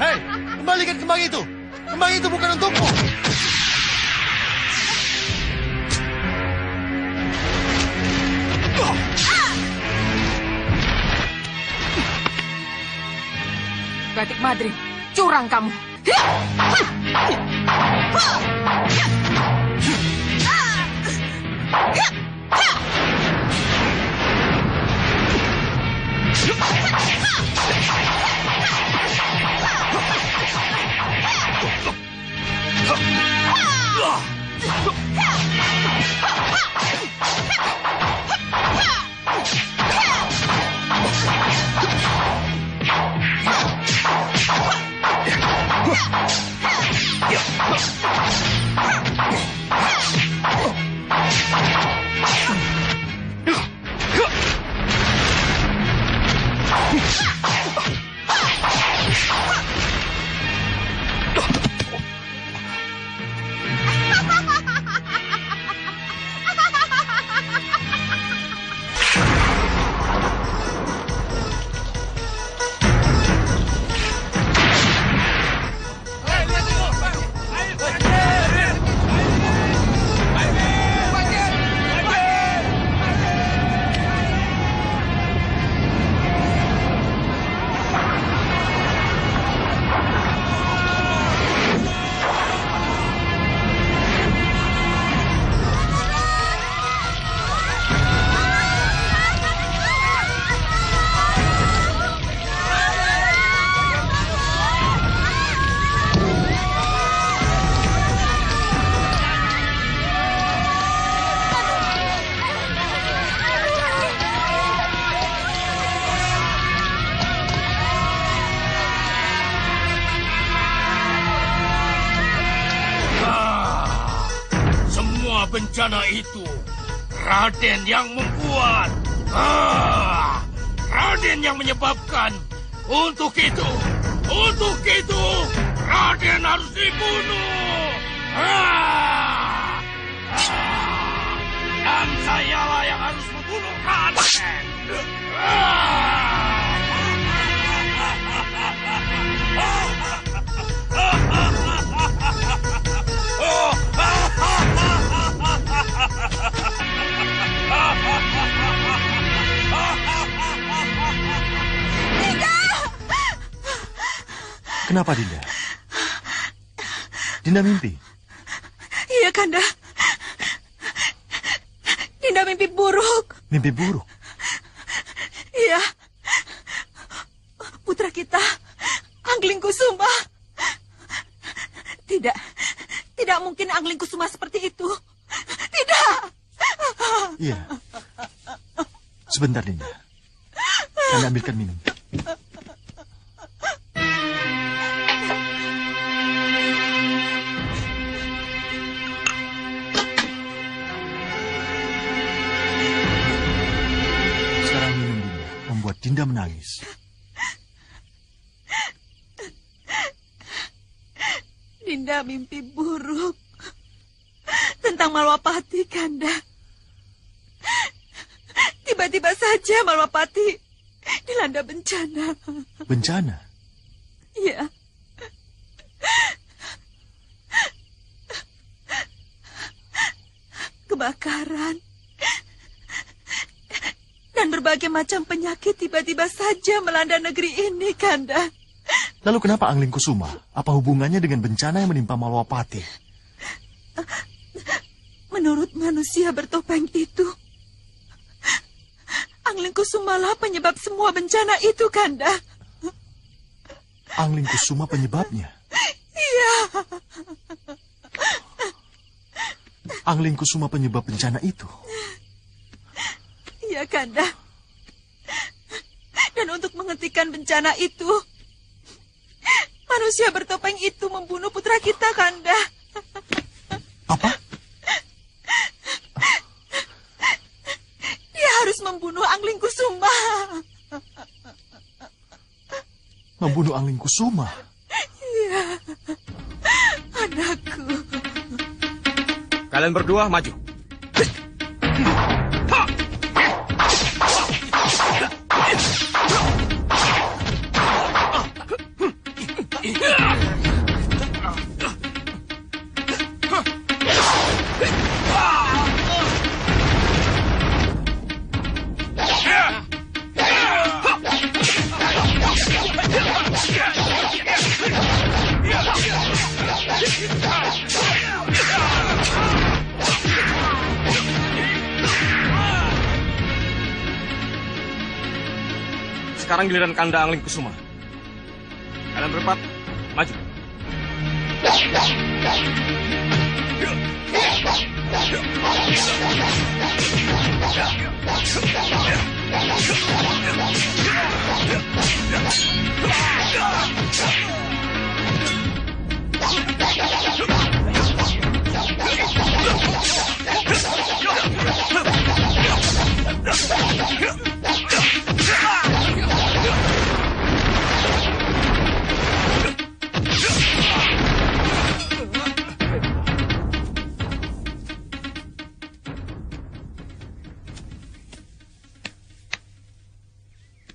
Hei, kembalikan kembang itu. Kembang itu bukan untukmu. Batik Madrid, curang kamu. Bencana itu Raden yang membuat. Raden yang menyebabkan. Untuk itu Raden harus dibunuh. Dan sayalah yang harus membunuh Raden. Kenapa, Dinda? Dinda mimpi? Iya, Kanda. Dinda mimpi buruk. Mimpi buruk? Iya. Putra kita, Anglingkusuma. Tidak mungkin Anglingkusuma seperti itu. Tidak. Iya. Sebentar, Dinda. Kanda ambilkan minum. Sekarang minum, Dinda. Membuat Dinda menangis. Dinda mimpi buruk tentang Malwapati, Kanda. Tiba-tiba saja Malwapati dilanda bencana. Bencana? Iya. Kebakaran dan berbagai macam penyakit tiba-tiba saja melanda negeri ini, Kanda. Lalu kenapa Anglingkusuma? Apa hubungannya dengan bencana yang menimpa Malwapati? Menurut manusia bertopeng itu, Anglingkusumalah penyebab semua bencana itu, Kanda. Anglingkusuma penyebabnya? Iya. Anglingkusuma penyebab bencana itu? Iya, Kanda. Dan untuk menghentikan bencana itu, manusia bertopeng itu membunuh putra kita, Kanda. Apa? Dia harus membunuh Anglingkusuma. Membunuh Angling Kusuma. Iya, anakku. Kalian berdua maju. Sekarang giliran Kanda Angling Kusuma. Kalian berempat, maju.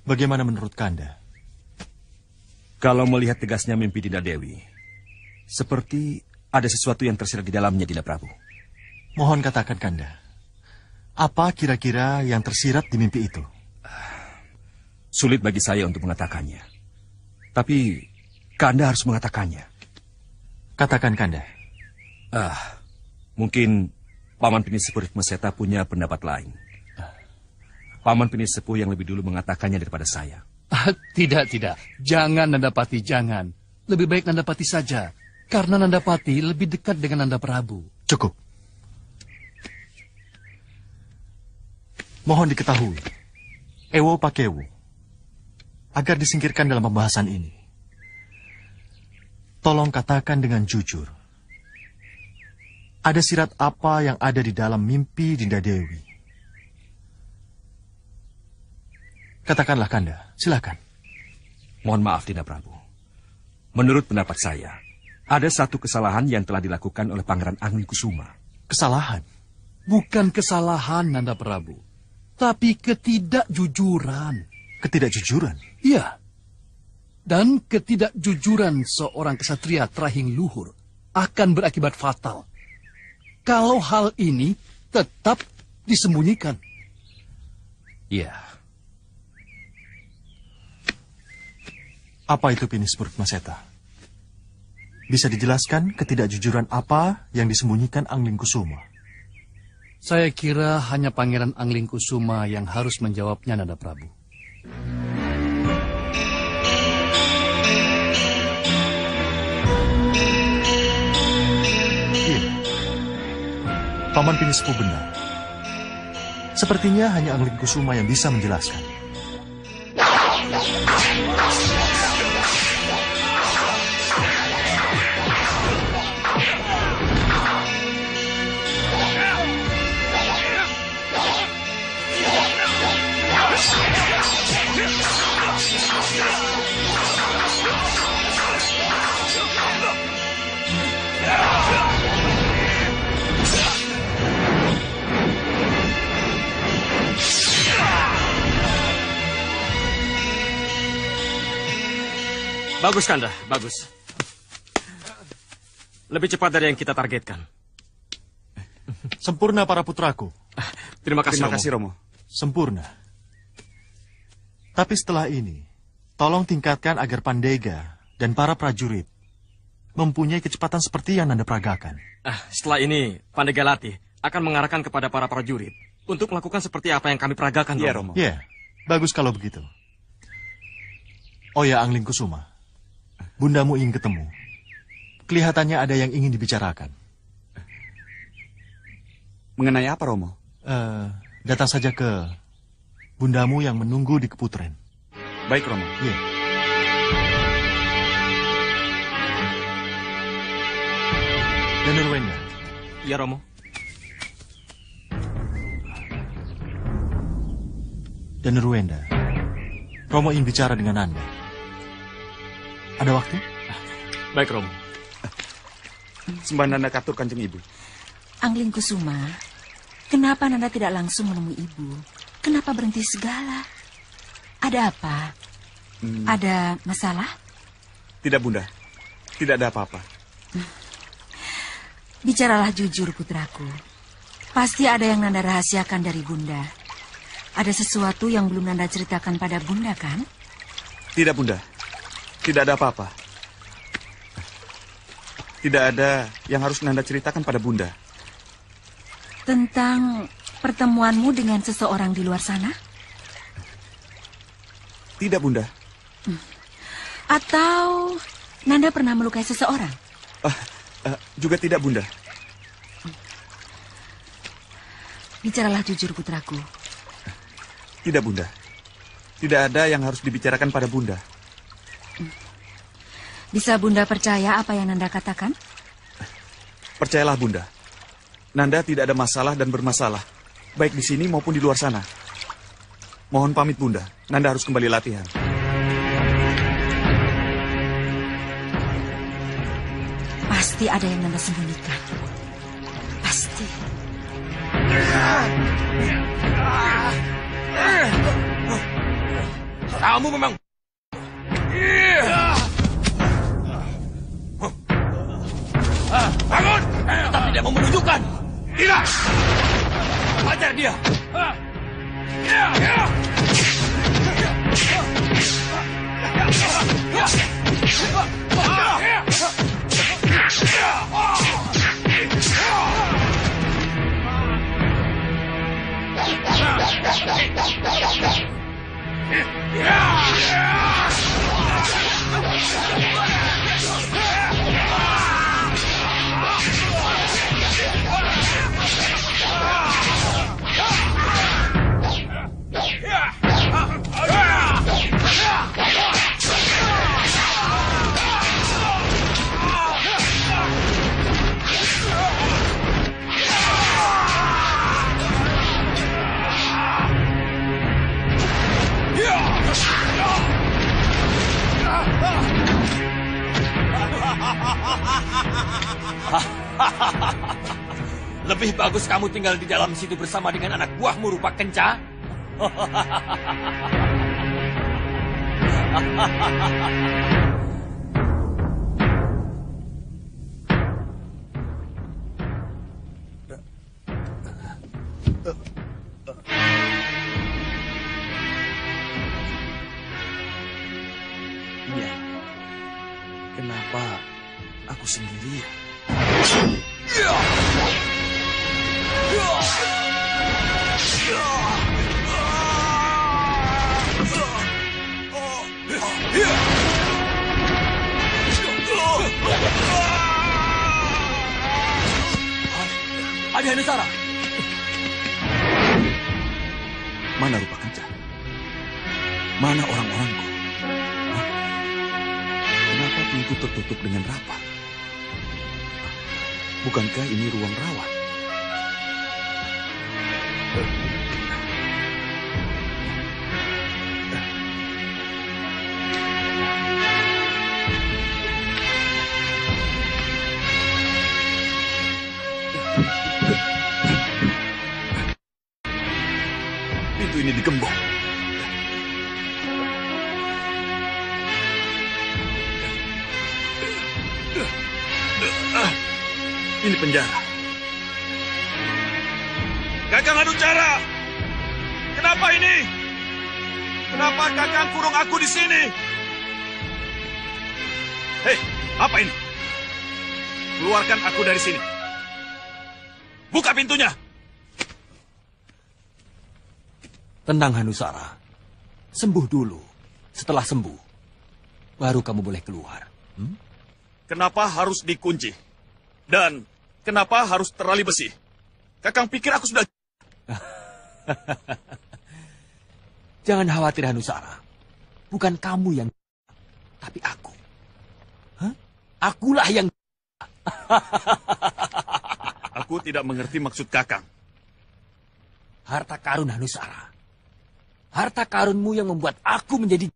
Bagaimana menurut Kanda? Kalau melihat tegasnya mimpi Dinda Dewi, seperti ada sesuatu yang tersirat di dalamnya, Dinda Prabu. Mohon katakan, Kanda. Apa kira-kira yang tersirat di mimpi itu? Sulit bagi saya untuk mengatakannya. Tapi Kanda harus mengatakannya. Katakan, Kanda. Mungkin Paman Pinisepuh Meseta punya pendapat lain. Paman Pinisepuh yang lebih dulu mengatakannya daripada saya. Tidak. Jangan Nandapati, jangan. Lebih baik Nandapati saja. Karena Nandapati lebih dekat dengan Nanda Prabu. Cukup. Mohon diketahui, Ewo Pakewo, agar disingkirkan dalam pembahasan ini. Tolong katakan dengan jujur. Ada sirat apa yang ada di dalam mimpi Dinda Dewi? Katakanlah, Kanda. Silakan. Mohon maaf, Dinda Prabu. Menurut pendapat saya, ada satu kesalahan yang telah dilakukan oleh Pangeran Angling Kusuma. Kesalahan? Bukan kesalahan, Nanda Prabu. Tapi ketidakjujuran. Ketidakjujuran? Iya. Dan ketidakjujuran seorang kesatria terahing luhur akan berakibat fatal. Kalau hal ini tetap disembunyikan. Iya. Apa itu Pinisepuh Meseta? Bisa dijelaskan ketidakjujuran apa yang disembunyikan Angling Kusuma? Saya kira hanya Pangeran Angling Kusuma yang harus menjawabnya, Nanda Prabu. Iya. Paman Pinisepuh benar. Sepertinya hanya Angling Kusuma yang bisa menjelaskan. Bagus, Kanda. Bagus. Lebih cepat dari yang kita targetkan. Sempurna para putraku. Terima kasih, Romo. Sempurna. Tapi setelah ini, tolong tingkatkan agar Pandega dan para prajurit mempunyai kecepatan seperti yang Nanda peragakan. Setelah ini, Pandega Latih akan mengarahkan kepada para prajurit untuk melakukan seperti apa yang kami peragakan, Romo. Iya, bagus kalau begitu. Oh ya, Angling Kusuma. Bundamu ingin ketemu. Kelihatannya ada yang ingin dibicarakan. Mengenai apa, Romo? Datang saja ke bundamu yang menunggu di Keputren. Baik, Romo. Iya. Dan Nurwenda. Iya, Romo. Dan Nurwenda. Romo ingin bicara dengan Anda. Ada waktu? Baik, Romo. Sembah Nanda katur Kanjeng Ibu. Angling Kusuma, kenapa Nanda tidak langsung menemui ibu? Kenapa berhenti segala? Ada apa? Ada masalah? Tidak, Bunda. Tidak ada apa-apa. Bicaralah jujur, putraku. Pasti ada yang Nanda rahasiakan dari Bunda. Ada sesuatu yang belum Nanda ceritakan pada Bunda, kan? Tidak, Bunda. Tidak ada apa-apa. Tidak ada yang harus Nanda ceritakan pada Bunda. Tentang pertemuanmu dengan seseorang di luar sana? Tidak, Bunda. Atau Nanda pernah melukai seseorang? Juga tidak, Bunda. Bicaralah jujur, putraku. Tidak, Bunda. Tidak ada yang harus dibicarakan pada Bunda. Bisa Bunda percaya apa yang Nanda katakan? Percayalah, Bunda. Nanda tidak ada masalah dan bermasalah, baik di sini maupun di luar sana. Mohon pamit, Bunda. Nanda harus kembali latihan. Pasti ada yang Nanda sembunyikan. Pasti. Kamu memang... Bangun! Tetap tidak mau menunjukkan. Tidak! Hajar dia! Lebih bagus kamu tinggal di dalam situ bersama dengan anak buahmu rupa kenca. Ya, kenapa aku sendirian? Adi Hanusara. Mana rupa kenca? Mana orang-orangku? Hah? Kenapa pintu tertutup dengan rapat? Bukankah ini ruang rawat? Pintu ini digembok. Ini penjara. Kakang Hanusara! Kenapa ini? Kenapa Kakang kurung aku di sini? Hei, apa ini? Keluarkan aku dari sini. Buka pintunya. Tenang, Hanusara. Sembuh dulu. Setelah sembuh, baru kamu boleh keluar. Kenapa harus dikunci? Dan kenapa harus terali besi? Kakang pikir aku sudah... Jangan khawatir, Hanusara. Bukan kamu yang... tapi aku. Hah? Akulah yang... Aku tidak mengerti maksud Kakang. Harta karun, Hanusara. Harta karunmu yang membuat aku menjadi...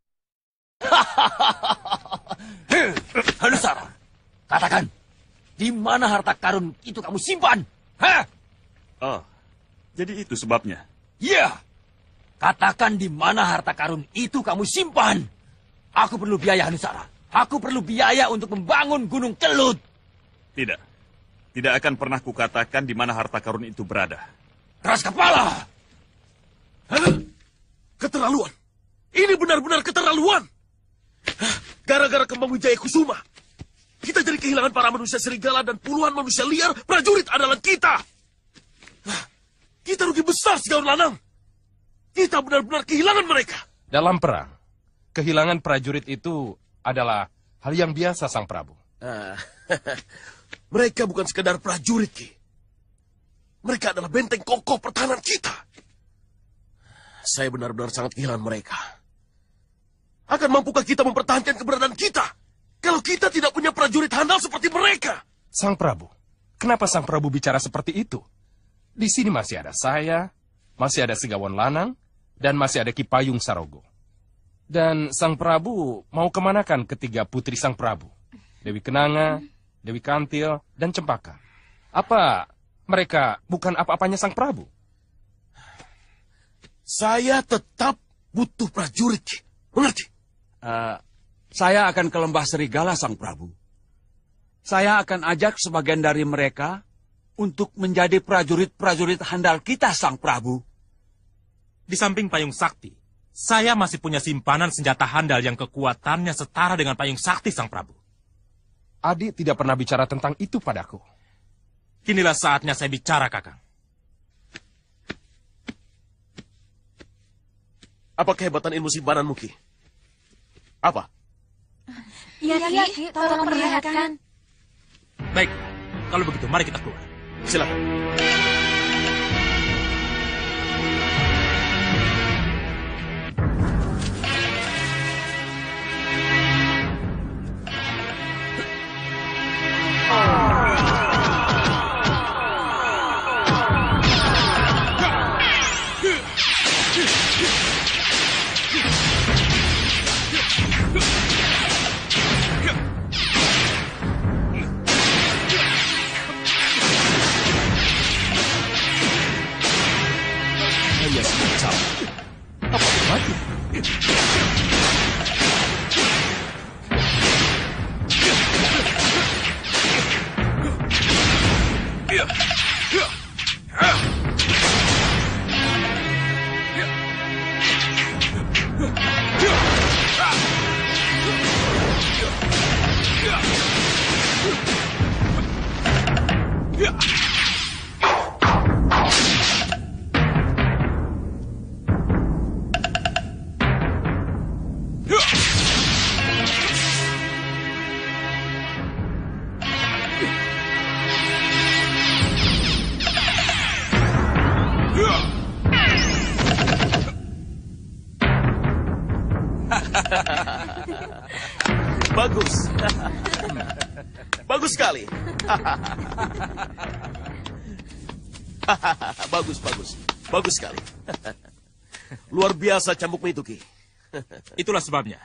Nusara, katakan, di mana harta karun itu kamu simpan? Hah? Oh, jadi itu sebabnya. Iya. Katakan di mana harta karun itu kamu simpan. Aku perlu biaya, Nusara. Aku perlu biaya untuk membangun Gunung Kelut. Tidak. Tidak akan pernah kukatakan di mana harta karun itu berada. Keras kepala. Hah? Keterlaluan. Ini benar-benar keterlaluan. Gara-gara Kembang Wijaya Kusuma, kita jadi kehilangan para manusia serigala dan puluhan manusia liar prajurit andalan kita. Kita rugi besar, Segaun Lanang. Kita benar-benar kehilangan mereka. Dalam perang, kehilangan prajurit itu adalah hal yang biasa, Sang Prabu. Mereka bukan sekedar prajurit, Ki. Mereka adalah benteng kokoh pertahanan kita. Saya benar-benar sangat kehilangan mereka. Akan mampukah kita mempertahankan keberadaan kita kalau kita tidak punya prajurit handal seperti mereka? Sang Prabu, kenapa Sang Prabu bicara seperti itu? Di sini masih ada saya, masih ada Segawan Lanang, dan masih ada Ki Payung Sarogo. Dan Sang Prabu mau kemanakan ketiga putri Sang Prabu? Dewi Kenanga, Dewi Kantil, dan Cempaka. Apa mereka bukan apa-apanya Sang Prabu? Saya tetap butuh prajurit, Ki. Mengerti? Saya akan ke Lembah Serigala, Sang Prabu. Saya akan ajak sebagian dari mereka untuk menjadi prajurit-prajurit handal kita, Sang Prabu. Di samping Payung Sakti, saya masih punya simpanan senjata handal yang kekuatannya setara dengan Payung Sakti, Sang Prabu. Adi tidak pernah bicara tentang itu padaku. Kinilah saatnya saya bicara, Kakang. Apa kehebatan ilmu simpananmu, Ki? Apa? Iya, Ki, tolong perlihatkan. Baik, kalau begitu mari kita keluar. Silakan. Bagus. Bagus sekali. Bagus, bagus. Bagus sekali. Luar biasa cambukmu itu, Ki. Itulah sebabnya.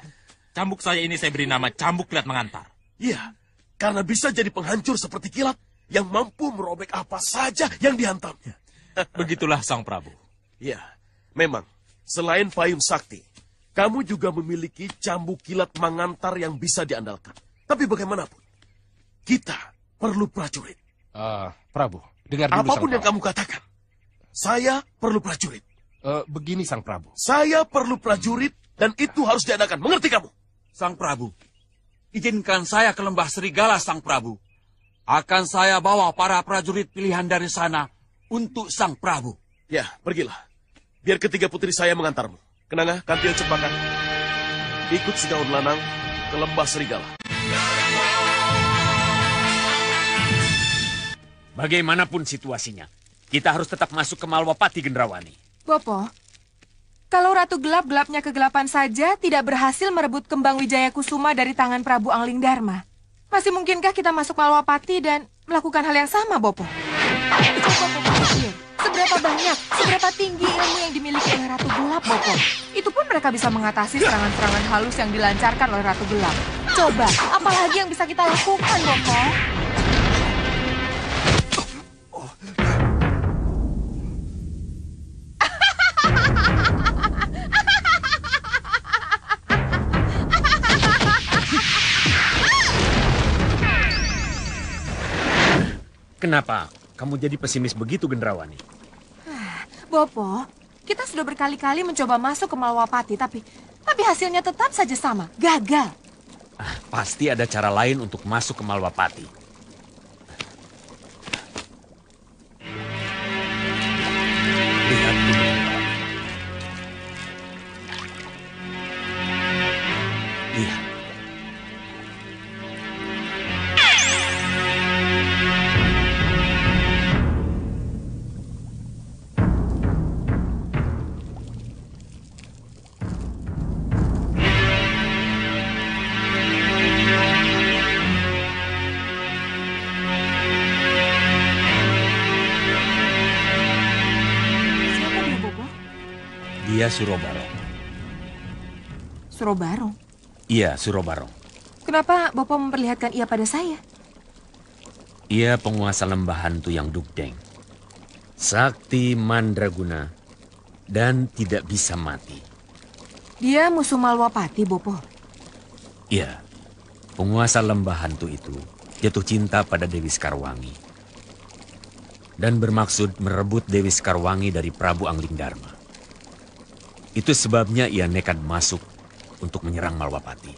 Cambuk saya ini saya beri nama Cambuk Kilat Mengantar. Iya, karena bisa jadi penghancur seperti kilat yang mampu merobek apa saja yang dihantamnya. Begitulah Sang Prabu. Iya, memang. Selain Payung Sakti, kamu juga memiliki cambuk kilat mengantar yang bisa diandalkan. Tapi bagaimanapun, kita perlu prajurit. Prabu, dengar dulu apapun Sang yang Prabu. kamu katakan, saya perlu prajurit. Begini Sang Prabu. Saya perlu prajurit dan itu harus diadakan. Mengerti kamu? Sang Prabu, izinkan saya ke Lembah Serigala, Sang Prabu. Akan saya bawa para prajurit pilihan dari sana untuk Sang Prabu. Ya, pergilah. Biar ketiga putri saya mengantarmu. Kenanga, Kantil, Cempaka. Ikut Segaun Lanang ke Lembah Serigala. Bagaimanapun situasinya, kita harus tetap masuk ke Malwapati, Gendrawani. Bopo, kalau Ratu Gelap-gelapnya kegelapan saja tidak berhasil merebut Kembang Wijaya Kusuma dari tangan Prabu Angling Dharma, masih mungkinkah kita masuk Malwapati dan melakukan hal yang sama, Bopo? Bopo berpikir, seberapa banyak, seberapa tinggi ilmu yang dimiliki oleh Ratu Gelap, Bopo? Itu pun mereka bisa mengatasi serangan-serangan halus yang dilancarkan oleh Ratu Gelap. Coba, apalagi yang bisa kita lakukan, Bopo? Kenapa kamu jadi pesimis begitu, Gendrawani? Bopo, kita sudah berkali-kali mencoba masuk ke Malwapati, tapi hasilnya tetap saja sama, gagal. Pasti ada cara lain untuk masuk ke Malwapati. Lihat dulu. Lihat. Dia Surobarong. Surobarong? Iya, Surobarong. Kenapa Bopo memperlihatkan ia pada saya? Ia penguasa lembah hantu yang dugdeng. Sakti mandraguna dan tidak bisa mati. Dia musuh Malwapati, Bopo. Iya, penguasa lembah hantu itu jatuh cinta pada Dewi Sekarwangi. Dan bermaksud merebut Dewi Sekarwangi dari Prabu Anglingdarma. Itu sebabnya ia nekat masuk untuk menyerang Malwapati.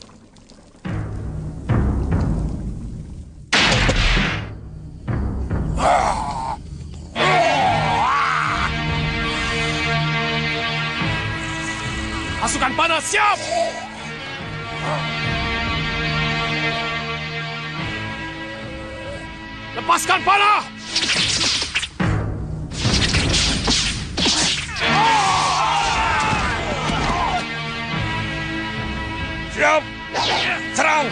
Pasukan panah siap! Lepaskan panah! Siap! Serang!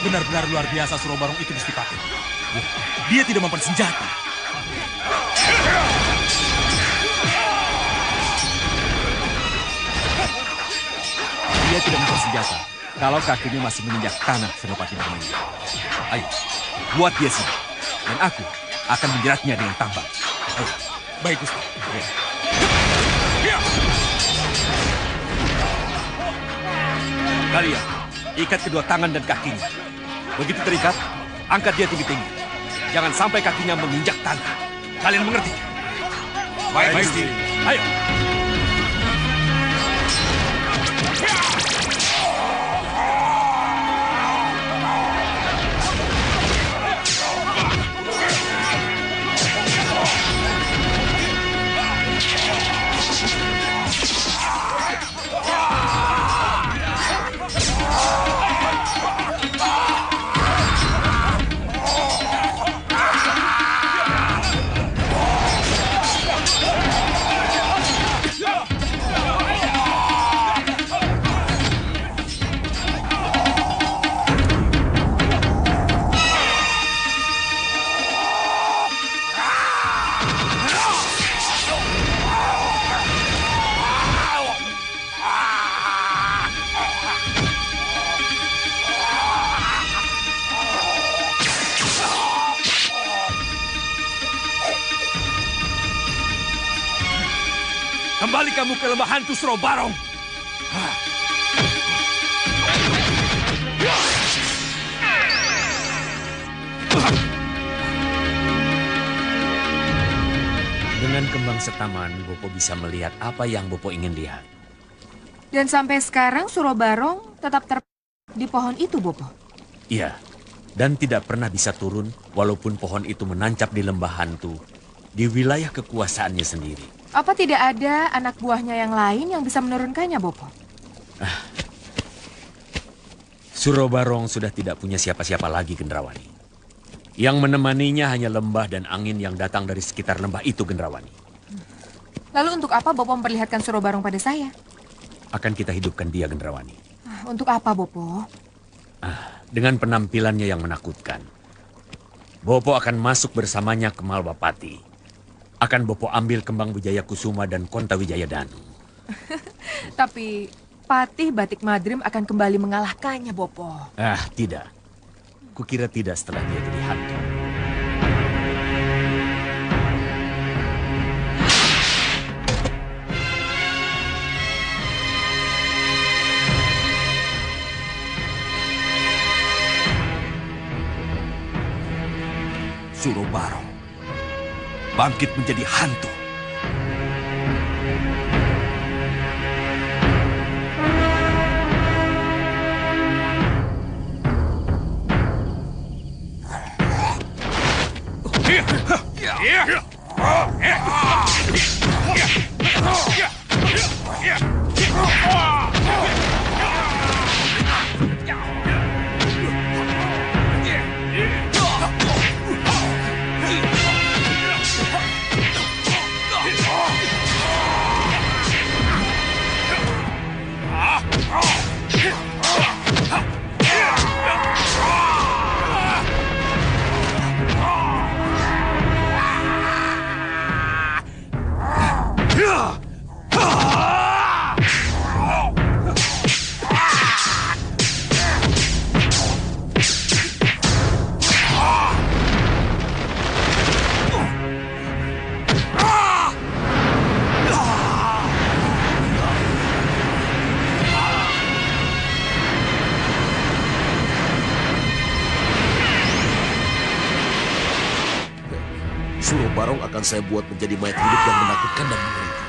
Benar-benar luar biasa Surobarong itu, Gusti Patih. Dia tidak mempan senjata. Dia tidak mempan senjata kalau kakinya masih menginjak tanah Senopati Darmaya. Ayo, buat dia sini. Dan aku akan menjeratnya dengan tambang. Baik, Gusti. Kalian, ikat kedua tangan dan kakinya. Begitu terikat, angkat dia tinggi-tinggi. Jangan sampai kakinya menginjak tanah. Kalian mengerti? Baik, Gusti. Ayo. Kembali kamu ke lembah hantu Surobarong. Dengan kembang setaman, Bopo bisa melihat apa yang Bopo ingin lihat. Dan sampai sekarang Surobarong tetap di pohon itu, Bopo? Iya, dan tidak pernah bisa turun walaupun pohon itu menancap di lembah hantu di wilayah kekuasaannya sendiri. Apa tidak ada anak buahnya yang lain yang bisa menurunkannya, Bopo? Surobarong sudah tidak punya siapa-siapa lagi, Gendrawani. Yang menemaninya hanya lembah dan angin yang datang dari sekitar lembah itu, Gendrawani. Lalu untuk apa Bopo memperlihatkan Surobarong pada saya? Akan kita hidupkan dia, Gendrawani. Untuk apa, Bopo? Dengan penampilannya yang menakutkan. Bopo akan masuk bersamanya ke Malwapati. Akan Bopo ambil kembang Wijaya Kusuma dan Konta Wijaya Danu. Tapi Patih Batik Madrim akan kembali mengalahkannya, Bopo. Tidak. Kukira tidak setelah dia jadi hantu. Surobarong bangkit menjadi hantu. Surobarong akan saya buat menjadi mayat hidup yang menakutkan dan mengerikan.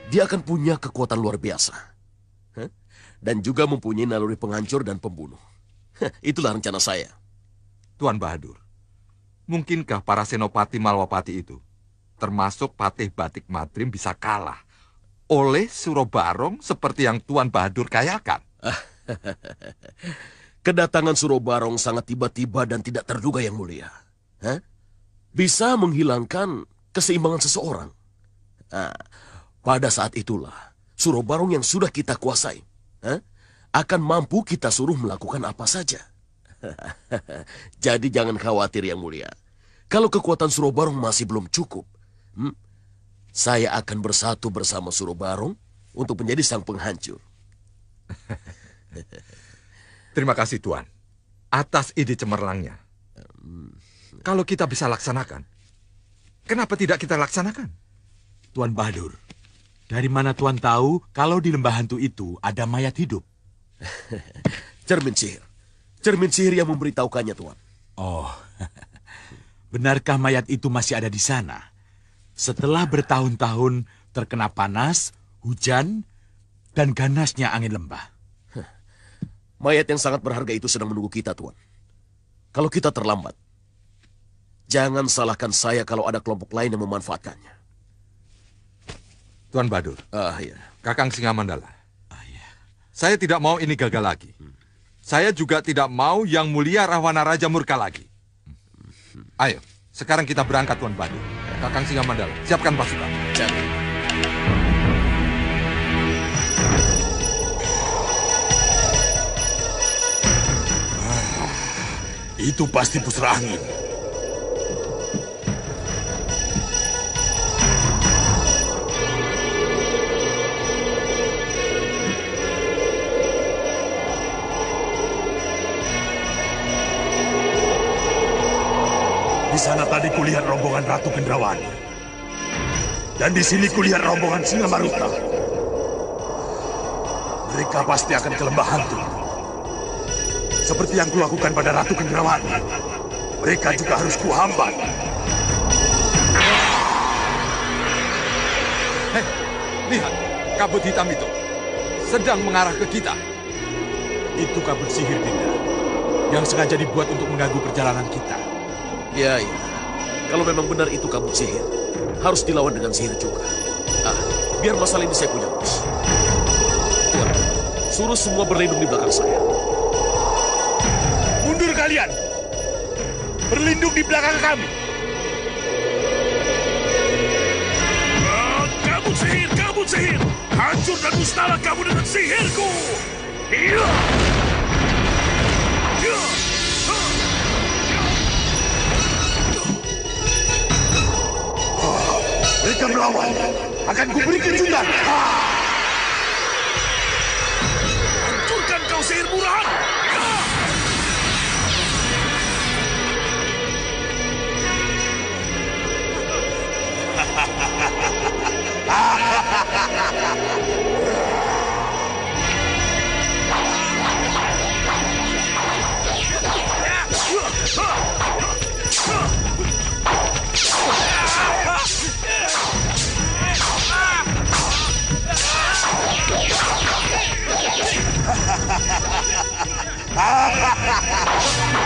Dia akan punya kekuatan luar biasa. Dan juga mempunyai naluri penghancur dan pembunuh. Itulah rencana saya. Tuan Bahadur, mungkinkah para senopati Malwapati itu, termasuk Patih Batik Madrim, bisa kalah oleh Surobarong seperti yang Tuan Bahadur khayakan? Kedatangan Surobarong sangat tiba-tiba dan tidak terduga, Yang Mulia. Bisa menghilangkan keseimbangan seseorang. Pada saat itulah, Surobarong yang sudah kita kuasai akan mampu kita suruh melakukan apa saja. Jadi jangan khawatir, Yang Mulia. Kalau kekuatan Surobarong masih belum cukup, saya akan bersatu bersama Surobarong untuk menjadi sang penghancur. Terima kasih, Tuan, atas ide cemerlangnya. Kalau kita bisa laksanakan, kenapa tidak kita laksanakan? Tuan Bahadur, dari mana Tuan tahu kalau di lembah hantu itu ada mayat hidup? Cermin sihir. Cermin sihir yang memberitahukannya, Tuan. Oh, benarkah mayat itu masih ada di sana? Setelah bertahun-tahun terkena panas, hujan, dan ganasnya angin lembah. Mayat yang sangat berharga itu sedang menunggu kita, Tuan. Kalau kita terlambat, jangan salahkan saya kalau ada kelompok lain yang memanfaatkannya. Tuan Bahadur, iya. Kakang Singamandala, saya tidak mau ini gagal lagi. Saya juga tidak mau Yang Mulia Rahwana Raja murka lagi. Ayo, sekarang kita berangkat, Tuan Bahadur. Kakang Singamandala, siapkan pasukan. Jangan. Itu pasti pusra angin. Di sana tadi kulihat rombongan Ratu Gendrawani. Dan di sini kulihat rombongan Singa Maruta. Mereka pasti akan ke lembah hantu. Seperti yang kulakukan pada Ratu Gendrawani. Mereka juga harus kuhambat. Hei, lihat, kabut hitam itu sedang mengarah ke kita. Itu kabut sihir, Dinda. Yang sengaja dibuat untuk mengganggu perjalanan kita. Ya. Kalau memang benar itu kabut sihir, harus dilawan dengan sihir juga. Biar masalah ini saya punya, Bos. Tuan, suruh semua berlindung di belakang saya. Mundur kalian! Berlindung di belakang kami! Kabut sihir! Hancur dan musnahlah kamu dengan sihirku! Iya! Mereka melawan. Akan kuberi kejutan. Hancurkan kau sihir murahan!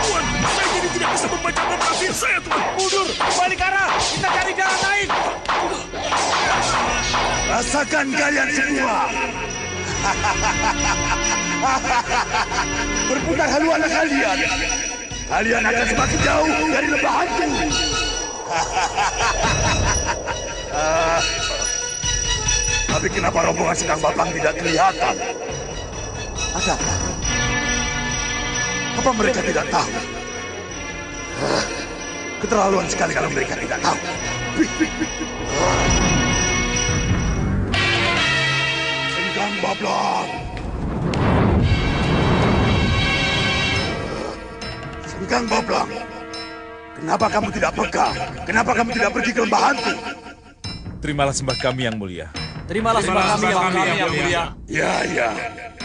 Tuan, saya jadi tidak bisa membaca sihir saya, Tuan. Mundur, balik arah. Kita cari jalan lain. Rasakan kalian semua. Berputar haluan kalian. Kalian akan semakin jauh dari lembah hantu. Tapi kenapa rombongan Sekang Baplang tidak kelihatan? Ada apa? Apa mereka tidak tahu? Keterlaluan sekali kalau mereka tidak tahu. Sekang Baplang. Sekang Baplang. Kenapa kamu tidak peka? Kenapa kamu tidak pergi ke lembah hantu? Terimalah sembah kami yang mulia. Terimalah sembah kami yang mulia. Ya.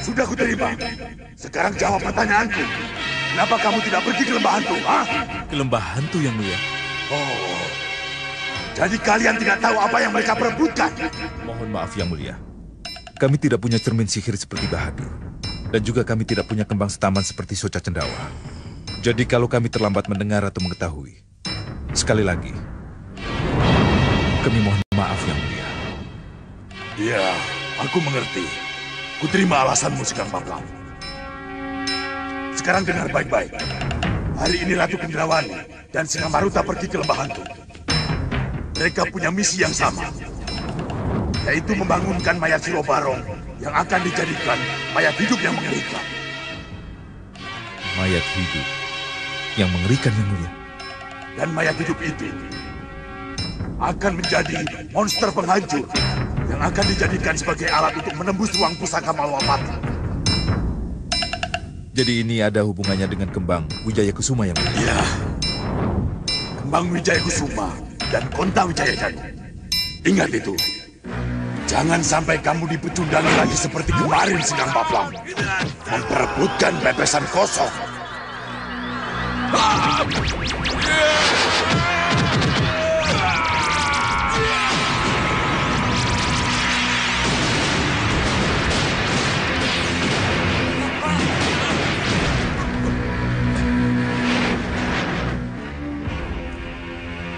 Sudah kuterima. Sekarang jawab pertanyaanku. Kenapa kamu tidak pergi ke lembah hantu? Ke lembah hantu yang mulia. Oh. Jadi kalian tidak tahu apa yang mereka perebutkan? Mohon maaf yang mulia. Kami tidak punya cermin sihir seperti Bahadur. Dan juga kami tidak punya kembang setaman seperti Soca Cendawa. Jadi kalau kami terlambat mendengar atau mengetahui, sekali lagi, kami mohon maaf yang mulia. Ya, aku mengerti. Kuterima alasanmu, Sekang Baplang. Sekarang dengar baik-baik. Hari ini Ratu Kendrawani dan Singa Maruta pergi ke lembah hantu. Mereka punya misi yang sama, yaitu membangunkan mayat Siro Barong yang akan dijadikan mayat hidup yang mengerikan. Mayat hidup yang mengerikan yang mulia. Dan mayat hidup itu akan menjadi monster penghancur yang akan dijadikan sebagai alat untuk menembus ruang pusaka Malwapati. Jadi ini ada hubungannya dengan kembang Wijaya Kusuma yang mulia? Iya. Kembang Wijaya Kusuma dan Konta Wijaya Janu. Ingat itu. Jangan sampai kamu dipecundangi lagi seperti kemarin, Sekang Baplang. Memperebutkan pepesan kosong.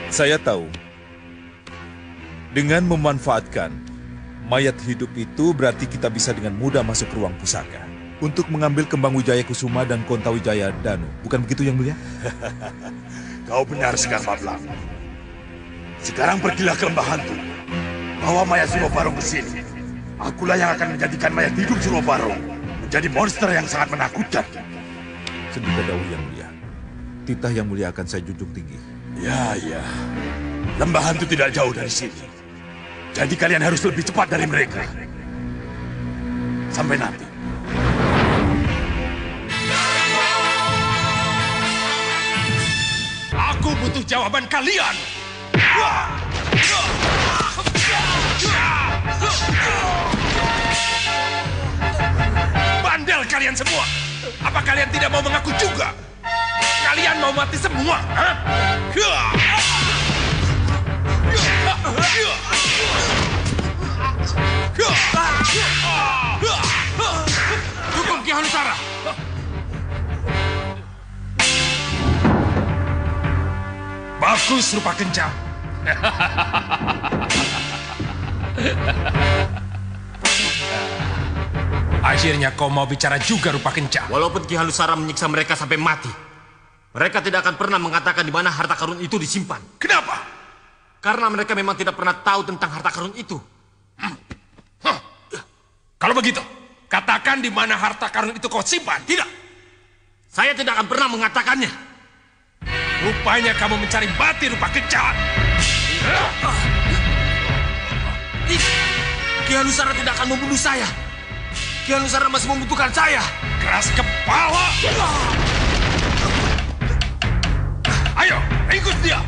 Saya tahu, dengan memanfaatkan mayat hidup itu berarti kita bisa dengan mudah masuk ke ruang pusaka untuk mengambil kembang Wijaya Kusuma dan Konta Wijaya Danu. Bukan begitu yang mulia? Kau benar, Sekang Baplang. Sekarang pergilah ke lembah hantu. Bawa mayat Suro Barong ke sini. Akulah yang akan menjadikan mayat hidup Suro Barong menjadi monster yang sangat menakutkan. Sendika dawuh yang mulia. Titah yang mulia akan saya junjung tinggi. Ya. Lembah hantu tidak jauh dari sini. Jadi kalian harus lebih cepat dari mereka. Sampai nanti. Aku butuh jawaban kalian. Bandel kalian semua. Apa kalian tidak mau mengaku juga? Kalian mau mati semua, ha? Dukung Ki Hanusara. Bagus rupa kencang. Akhirnya kau mau bicara juga rupa kencang. Walaupun Ki Hanusara menyiksa mereka sampai mati, mereka tidak akan pernah mengatakan di mana harta karun itu disimpan. Kenapa? Karena mereka memang tidak pernah tahu tentang harta karun itu. Kalau begitu, katakan di mana harta karun itu kau simpan. Tidak. Saya tidak akan pernah mengatakannya. Rupanya kamu mencari mati rupa kencang. Ki Hanusara tidak akan membunuh saya. Ki Hanusara masih membutuhkan saya. Keras kepala. Ayo, ikut dia.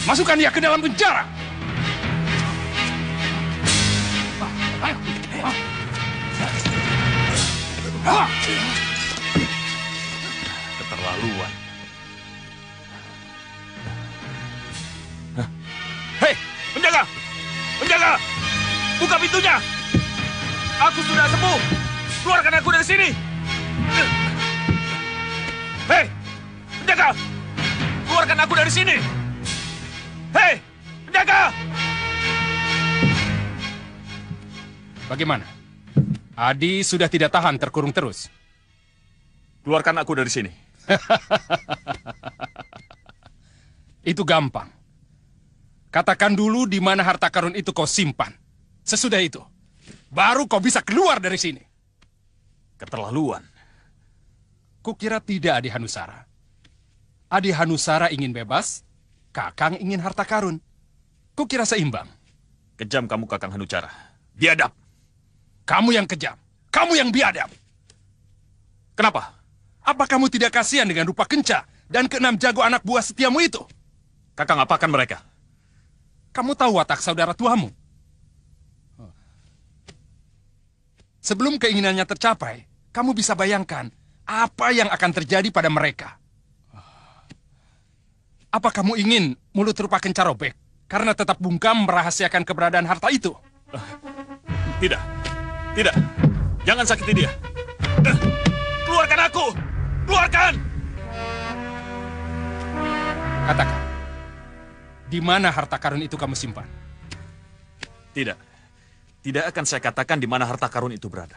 Masukkan dia ke dalam penjara. Keterlaluan. Hei, penjaga! Penjaga! Buka pintunya! Aku sudah sembuh! Keluarkan aku dari sini! Hei, penjaga! Keluarkan aku dari sini! Hei, penjaga! Bagaimana? Adi sudah tidak tahan terkurung terus. Keluarkan aku dari sini. Itu gampang. Katakan dulu di mana harta karun itu kau simpan. Sesudah itu, baru kau bisa keluar dari sini. Keterlaluan. Kukira tidak Adi Hanusara. Adi Hanusara ingin bebas, Kakang ingin harta karun. Kukira seimbang. Kejam kamu, Kakang Hanucara. Biadab. Kamu yang kejam. Kamu yang biadab. Kenapa? Apa kamu tidak kasihan dengan rupa kenca dan keenam jago anak buah setiamu itu? Kakang, apakan mereka? Kamu tahu watak saudara tuamu? Sebelum keinginannya tercapai, kamu bisa bayangkan apa yang akan terjadi pada mereka. Apa kamu ingin mulut rupa kenca robek karena tetap bungkam merahasiakan keberadaan harta itu? Tidak. Tidak. Jangan sakiti dia. Keluarkan aku! Keluarkan! Katakan, di mana harta karun itu kamu simpan? Tidak. Tidak akan saya katakan di mana harta karun itu berada.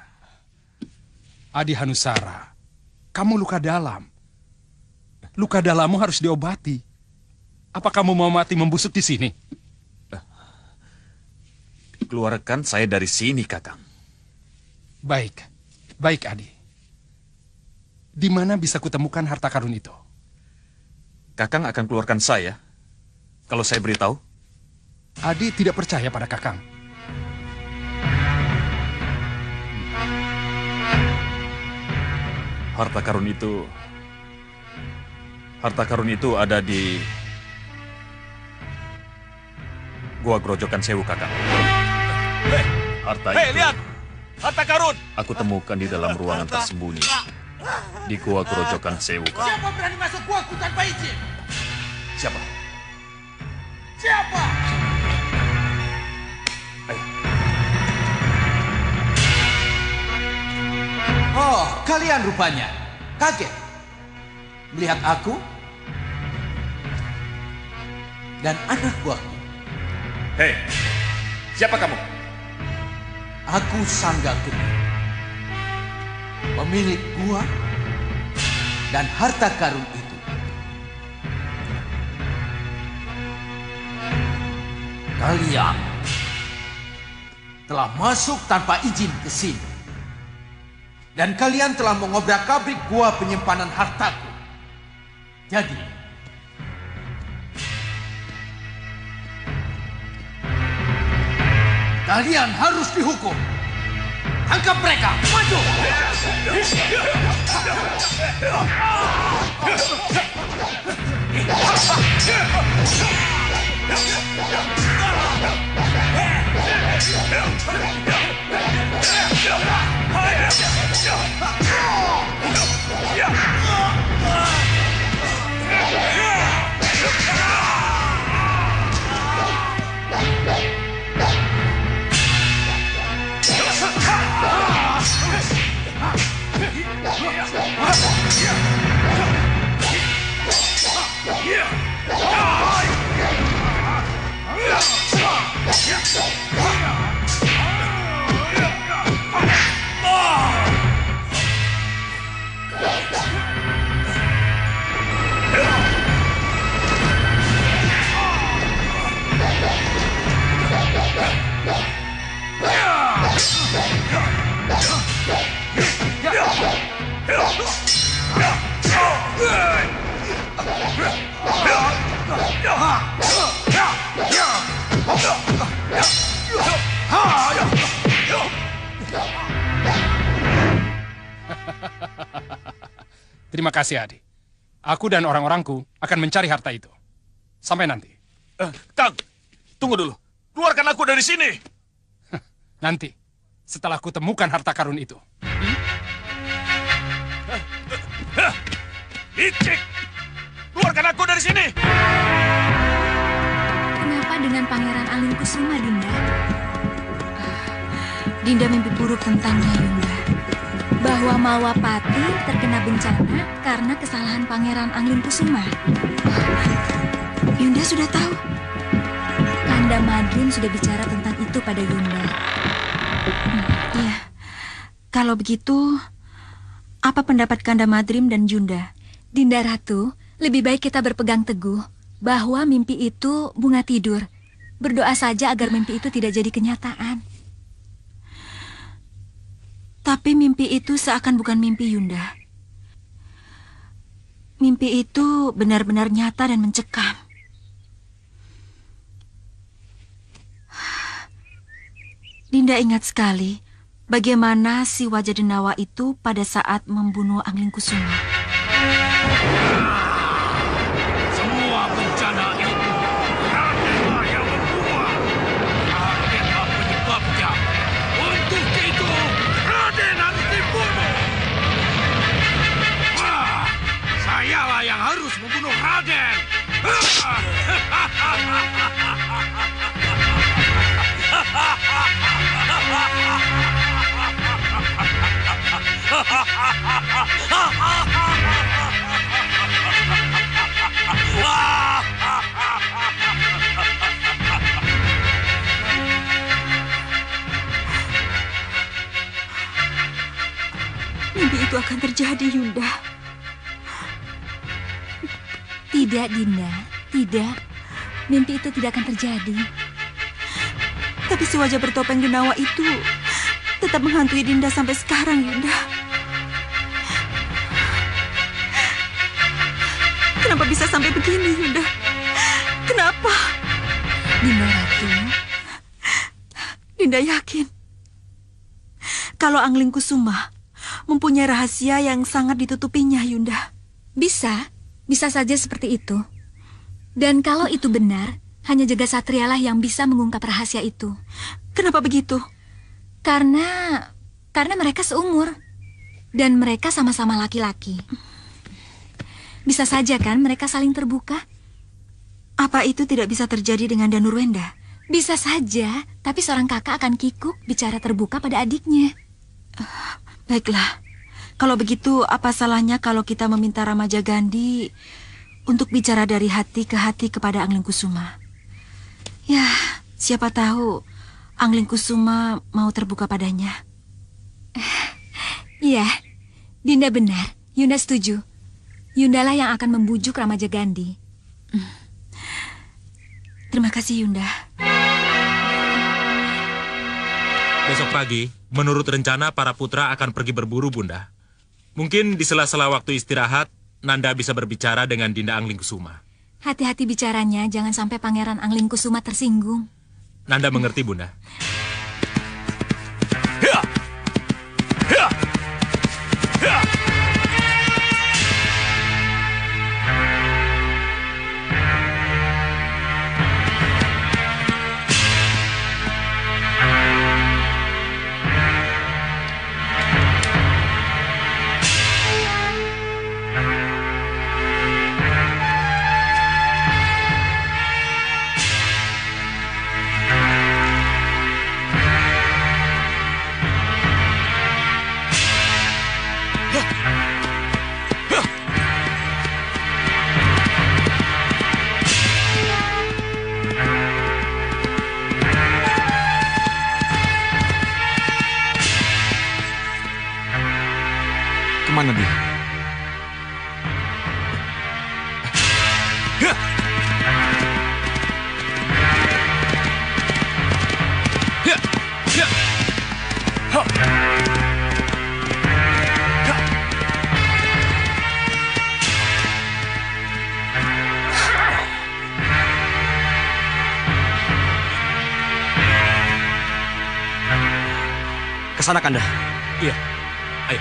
Adi Hanusara, kamu luka dalam. Luka dalammu harus diobati. Apa kamu mau mati membusuk di sini? Keluarkan saya dari sini, Kakang. Baik. Baik, Adi. Di mana bisa kutemukan harta karun itu? Kakang akan keluarkan saya kalau saya beritahu. Adi tidak percaya pada Kakang. Harta karun itu ada di Gua Grojogan Sewu, Kakang. Harta itu. Lihat! Harta karun! Aku temukan di dalam ruangan tersembunyi di Gua Grojogan Sewu. Siapa berani masuk guaku tanpa izin? Siapa? Siapa? Oh, kalian rupanya kaget melihat aku dan anak buahku. Hei, siapa kamu? Aku Sanggakuni, pemilik gua dan harta karun itu. Kalian telah masuk tanpa izin ke sini. Dan kalian telah mengobrak-abrik gua penyimpanan hartaku. Jadi, kalian harus dihukum. Tangkap mereka, maju! Terima kasih, Adi. Aku dan orang-orangku akan mencari harta itu. Sampai nanti. Kang, tunggu dulu. Keluarkan aku dari sini. Nanti, setelah aku temukan harta karun itu. Licik! Keluarkan aku dari sini! Kenapa dengan Pangeran Alingkusuma, Dinda? Dinda mimpi buruk tentangnya, Yunda. Bahwa Malwapati terkena bencana karena kesalahan Pangeran Alingkusuma. Yunda sudah tahu. Kanda Madrim sudah bicara tentang itu pada Yunda. Iya. Kalau begitu, apa pendapat Kanda Madrim dan Yunda? Dinda Ratu, lebih baik kita berpegang teguh bahwa mimpi itu bunga tidur. Berdoa saja agar mimpi itu tidak jadi kenyataan. Tapi mimpi itu seakan bukan mimpi, Yunda. Mimpi itu benar-benar nyata dan mencekam. Dinda ingat sekali bagaimana si wajah denawa itu pada saat membunuh Anglingkusuma. Semua bencana itu Radenlah yang membuat. Radenlah penyebabnya. Untuk itu Raden harus dibunuh. Sayalah yang harus membunuh Raden. Mimpi itu akan terjadi, Yunda. Tidak, Dinda. Tidak. Mimpi itu tidak akan terjadi. Tapi si wajah bertopeng denawa itu tetap menghantui Dinda sampai sekarang, Yunda. Kenapa bisa sampai begini, Yunda? Kenapa? Dinda Ratu, Dinda yakin kalau Anglingkusuma mempunyai rahasia yang sangat ditutupinya, Yunda. Bisa saja seperti itu. Dan kalau itu benar, hanya Jagasatria lah yang bisa mengungkap rahasia itu. Kenapa begitu? Karena mereka seumur. Dan mereka sama-sama laki-laki. Bisa saja kan mereka saling terbuka? Apa itu tidak bisa terjadi dengan Danurwenda? Bisa saja, tapi seorang kakak akan kikuk bicara terbuka pada adiknya. Baiklah. Kalau begitu, apa salahnya kalau kita meminta Ramaja Gandhi untuk bicara dari hati ke hati kepada Anglingkusuma? Ya, siapa tahu Anglingkusuma mau terbuka padanya. Iya, Dinda benar. Yunda setuju. Yundalah yang akan membujuk Ramaja Gandhi. Terima kasih, Yunda. Besok pagi, menurut rencana para putra akan pergi berburu, Bunda. Mungkin di sela-sela waktu istirahat, Nanda bisa berbicara dengan Dinda Anglingkusuma. Hati-hati bicaranya, jangan sampai Pangeran Anglingkusuma tersinggung. Nanda mengerti, Bunda. Kemana dia? Kesana, Kanda. Iya. Ayo.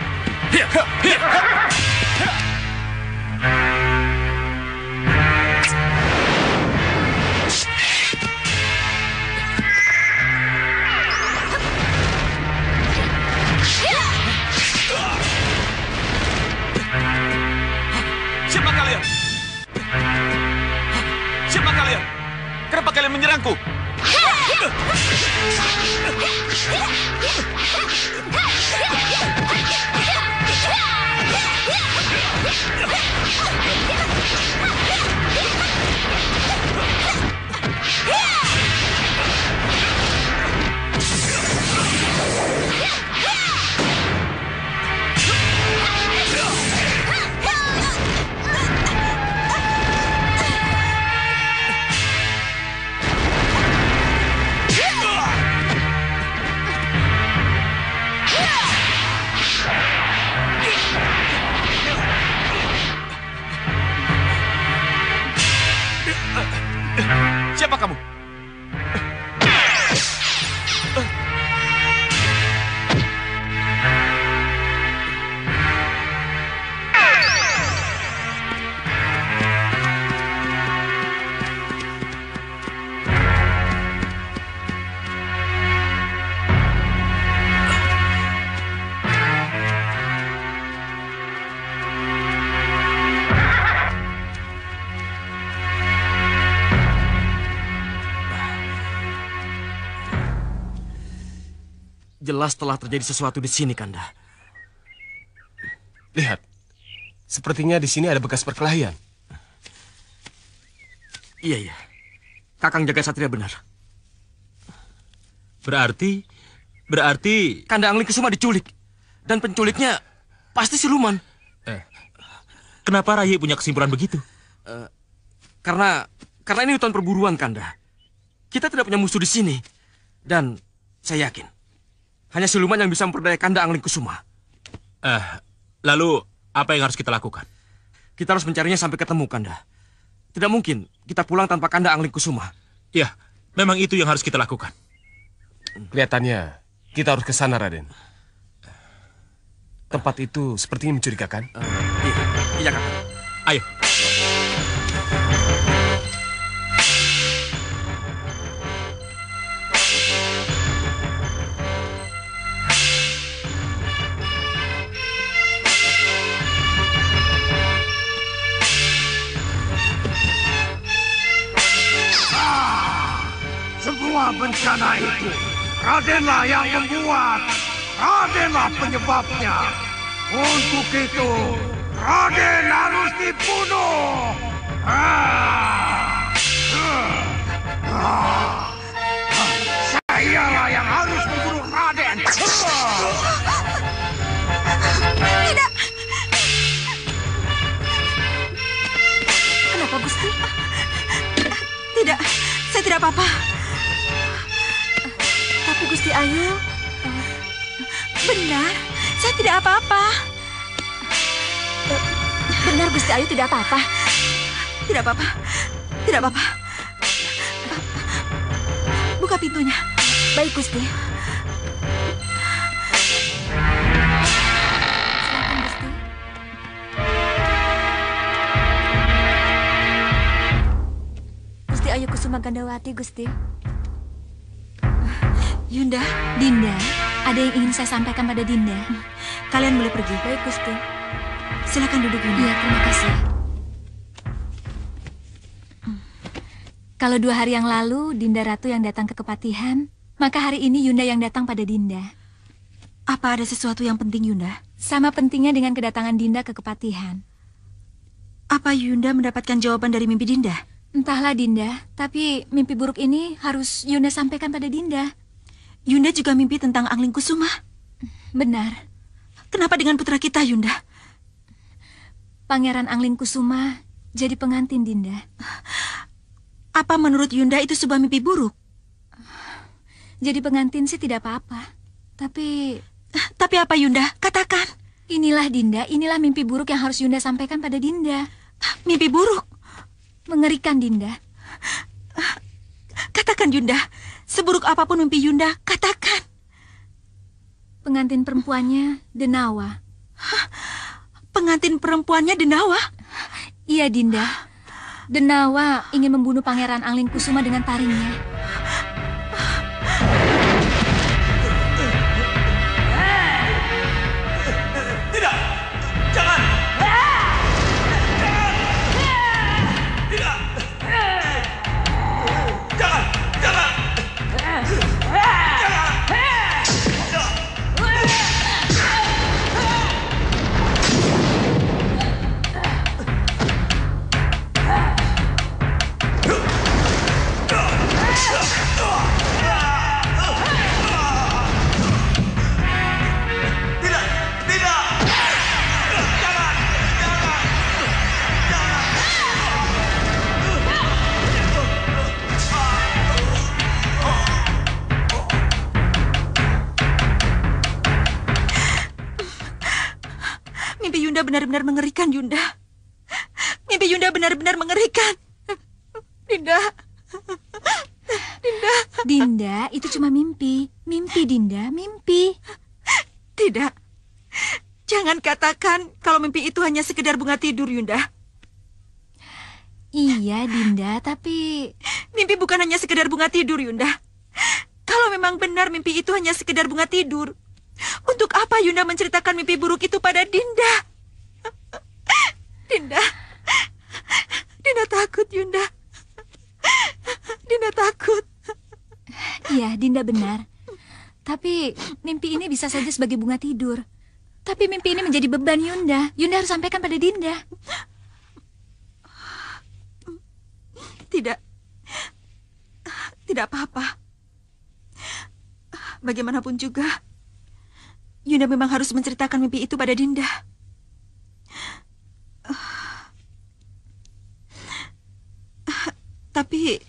Siapa kalian? Siapa kalian? Kenapa kalian menyerangku? Siapa kamu? Jelas telah terjadi sesuatu di sini, Kanda. Lihat, sepertinya di sini ada bekas perkelahian. Iya. Kakang Jaga Satria benar. Berarti... Kanda Anglingkusuma diculik. Dan penculiknya pasti siluman. Kenapa Rai punya kesimpulan begitu? Karena ini hutan perburuan, Kanda. Kita tidak punya musuh di sini. Dan saya yakin hanya siluman yang bisa memperdaya Kanda Anglingkusuma. Lalu apa yang harus kita lakukan? Kita harus mencarinya sampai ketemu, Kanda. Tidak mungkin kita pulang tanpa Kanda Anglingkusuma. Ya, memang itu yang harus kita lakukan. Kelihatannya kita harus ke sana, Raden. Tempat itu sepertinya mencurigakan. Iya, Kakak. Ayo. Semua bencana itu Radenlah yang membuat. Radenlah penyebabnya. Untuk itu Raden harus dibunuh. Sayalah yang harus membunuh Raden. Tidak. Kenapa, Gusti? Tidak, saya tidak apa-apa. Tapi Gusti Ayu, benar. Saya tidak apa-apa. Benar, Gusti Ayu tidak apa-apa. Tidak apa-apa. Tidak apa-apa. Buka pintunya. Baik, Gusti. Silakan, Gusti. Gusti Ayu Kusuma Gandawati, Gusti. Yunda. Dinda, ada yang ingin saya sampaikan pada Dinda. Kalian boleh pergi. Baik, Gusti. Silakan duduk, Yunda. Iya, terima kasih. Kalau 2 hari yang lalu Dinda Ratu yang datang ke Kepatihan, maka hari ini Yunda yang datang pada Dinda. Apa ada sesuatu yang penting, Yunda? Sama pentingnya dengan kedatangan Dinda ke Kepatihan. Apa Yunda mendapatkan jawaban dari mimpi Dinda? Entahlah, Dinda, tapi mimpi buruk ini harus Yunda sampaikan pada Dinda. Yunda juga mimpi tentang Angling Kusuma. Benar. Kenapa dengan putra kita, Yunda? Pangeran Angling Kusuma jadi pengantin Dinda. Apa menurut Yunda itu sebuah mimpi buruk? Jadi pengantin sih tidak apa-apa. Tapi apa Yunda? Katakan. Inilah Dinda, inilah mimpi buruk yang harus Yunda sampaikan pada Dinda. Mimpi buruk? Mengerikan, Dinda. Katakan, Yunda. Seburuk apapun mimpi Yunda, katakan. Pengantin perempuannya Denawa. Pengantin perempuannya Denawa? Iya, Dinda. Denawa ingin membunuh Pangeran Angling Kusuma dengan taringnya. Tidak! Jangan! Tidak! Jangan! Jangan! Mimpi Yunda benar-benar mengerikan, Yunda. Mimpi Yunda benar-benar mengerikan. Dinda. Dinda. Dinda, itu cuma mimpi. Mimpi, Dinda, mimpi. Tidak. Jangan katakan kalau mimpi itu hanya sekedar bunga tidur, Yunda. Iya, Dinda, tapi... Mimpi bukan hanya sekedar bunga tidur, Yunda. Kalau memang benar mimpi itu hanya sekedar bunga tidur, untuk apa Yunda menceritakan mimpi buruk itu pada Dinda? Dinda. Dinda takut, Yunda. Dinda takut. Iya, Dinda benar. Tapi mimpi ini bisa saja sebagai bunga tidur. Tapi mimpi ini menjadi beban Yunda. Yunda harus sampaikan pada Dinda. Tidak. Tidak apa-apa. Bagaimanapun juga, Yunda memang harus menceritakan mimpi itu pada Dinda. Tapi,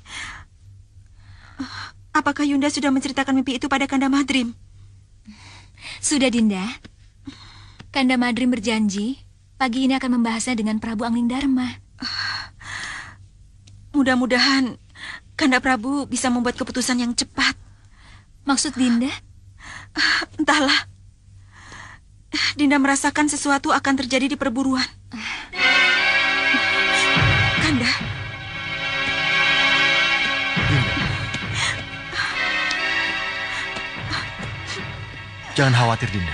apakah Yunda sudah menceritakan mimpi itu pada Kanda Madrim? Sudah, Dinda. Kanda Madrim berjanji pagi ini akan membahasnya dengan Prabu Angling Dharma. Mudah-mudahan Kanda Prabu bisa membuat keputusan yang cepat. Maksud Dinda? Entahlah. Dinda merasakan sesuatu akan terjadi di perburuan. Kanda. Jangan khawatir, Dinda.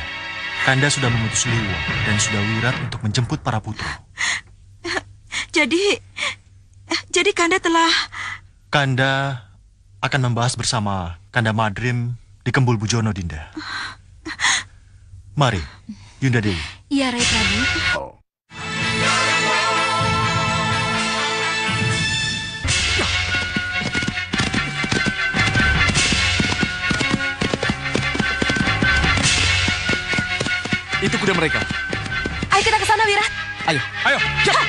Kanda sudah mengutus Liwa dan sudah wirat untuk menjemput para putra. Jadi Kanda telah... Kanda akan membahas bersama Kanda Madrim di Kembul Bujono, Dinda. Mari, Yunda Dewi. Iya, Rai Prabu. Itu kuda mereka. Ayo kita ke sana, Wirat. Ayo, ayo, cepat.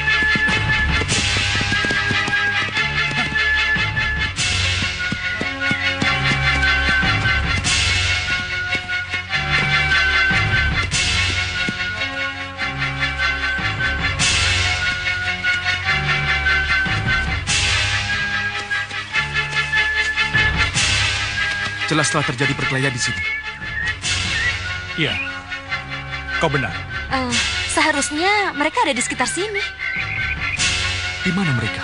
jelas telah terjadi perkelahian di sini. Iya, kau benar. Seharusnya mereka ada di sekitar sini. Di mana mereka?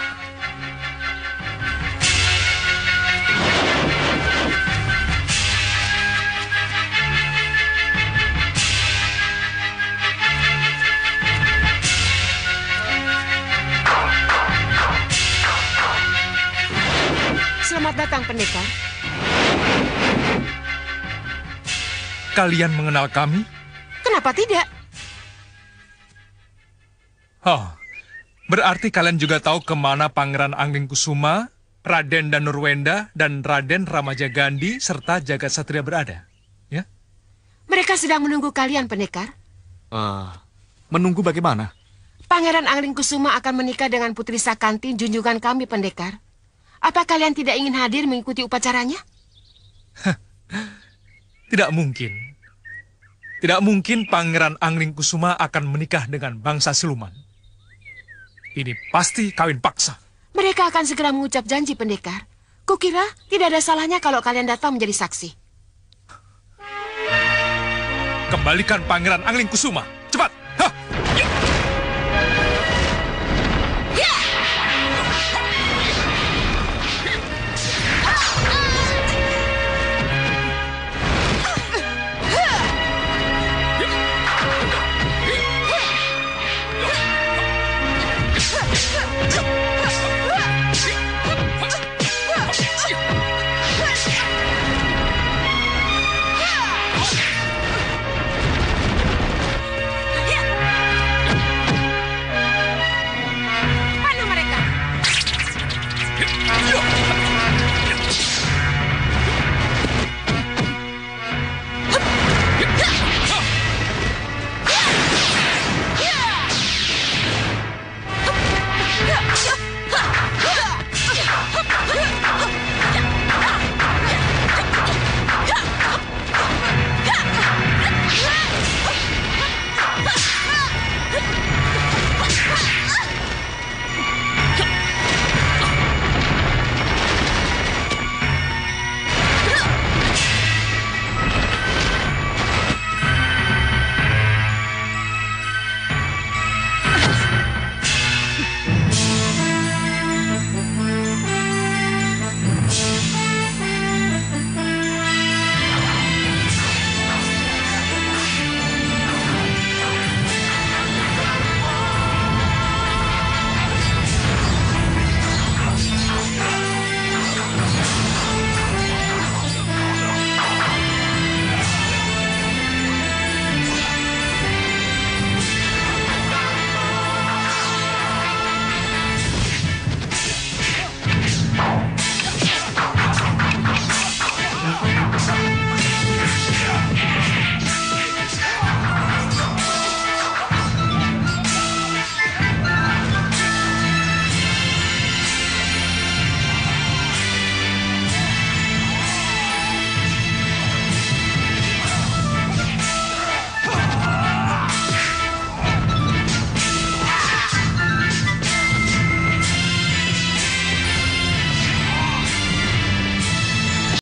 Selamat datang, pendekar. Kalian mengenal kami? Kenapa tidak? Oh, berarti kalian juga tahu kemana Pangeran Anglingkusuma, Raden Danurwenda, dan Raden Ramajagandhi, serta Jagat Satria berada. Ya? Mereka sedang menunggu kalian, pendekar. Menunggu bagaimana? Pangeran Anglingkusuma akan menikah dengan Putri Sakanti, junjungan kami, pendekar. Apa kalian tidak ingin hadir mengikuti upacaranya? Tidak mungkin. Tidak mungkin Pangeran Anglingkusuma akan menikah dengan bangsa siluman. Ini pasti kawin paksa. Mereka akan segera mengucap janji, pendekar. Kukira tidak ada salahnya kalau kalian datang menjadi saksi. Kembalikan Pangeran Anglingkusuma, cepat!